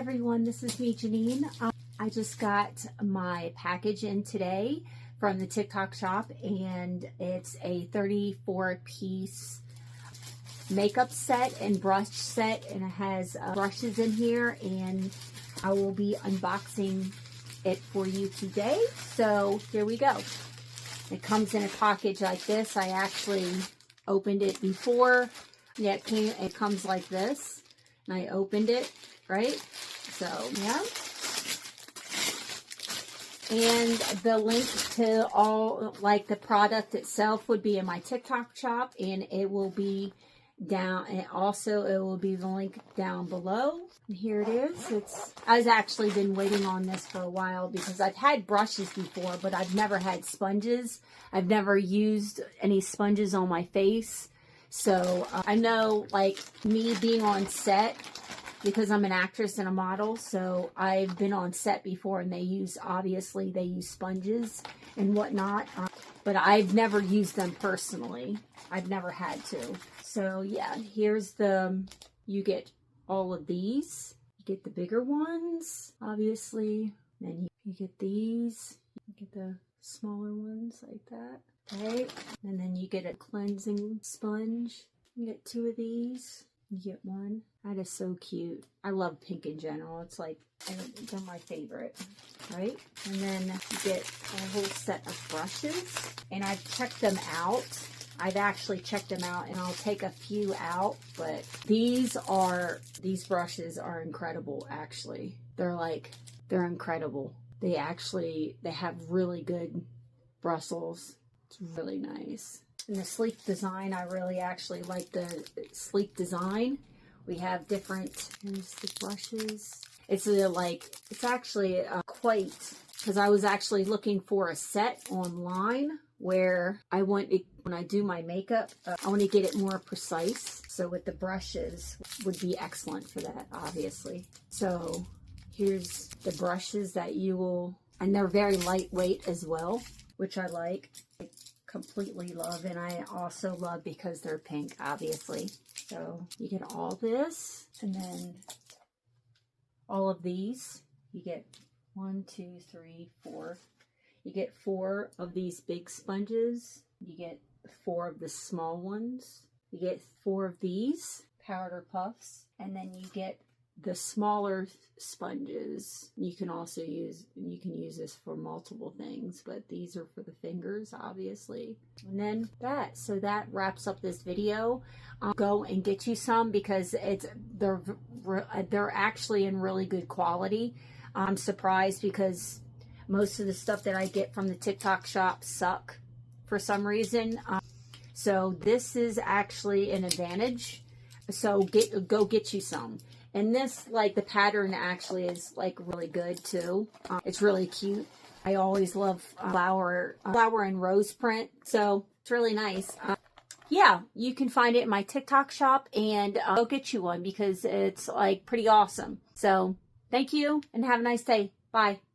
everyone, this is me, Janine. I just got my package in today from the TikTok shop, and it's a 34-piece makeup set and brush set, and it has brushes in here, and I will be unboxing it for you today. So here we go. It comes in a package like this. I actually opened it before. Yeah, it comes like this, and I opened it, right? So yeah. And the link to all, like the product itself, would be in my TikTok shop, and it will be down, and also it will be the link down below. And here it is. I've actually been waiting on this for a while because I've had brushes before, but I've never had sponges. I've never used any sponges on my face. So I know, like, me being on set, because I'm an actress and a model, so I've been on set before, and obviously they use sponges and whatnot, but I've never used them personally. I've never had to. So yeah, here's you get all of these. You get the bigger ones, obviously, then you get these, you get the smaller ones like that, okay, and then you get a cleansing sponge. You get 2 of these. You get one. That is so cute. I love pink in general. It's like, they're my favorite, right? And then you get a whole set of brushes, and I've checked them out. I've actually checked them out, and I'll take a few out, but these brushes are incredible, actually. They're incredible. They have really good bristles. It's really nice. And the sleek design, I really actually like the sleek design. We have different, here's the brushes. It's actually quite, because I was actually looking for a set online where when I do my makeup, I want to get it more precise. So with the brushes would be excellent for that, obviously. So here's the brushes that and they're very lightweight as well, which I like. Completely love, and I also love because they're pink, obviously. So you get all this, and then all of these. You get 1, 2, 3, 4. You get 4 of these big sponges. You get 4 of the small ones. You get 4 of these powder puffs, and then you get the smaller sponges. You can use this for multiple things, but these are for the fingers, obviously. And then so that wraps up this video. Go and get you some, because they're actually in really good quality. I'm surprised because most of the stuff that I get from the TikTok shop suck for some reason. So this is actually an advantage. So go get you some. And this, like, the pattern actually is, like, really good too. It's really cute. I always love flower and rose print, so it's really nice. Yeah, you can find it in my TikTok shop, and go get you one because it's, like, pretty awesome. So thank you, and have a nice day. Bye.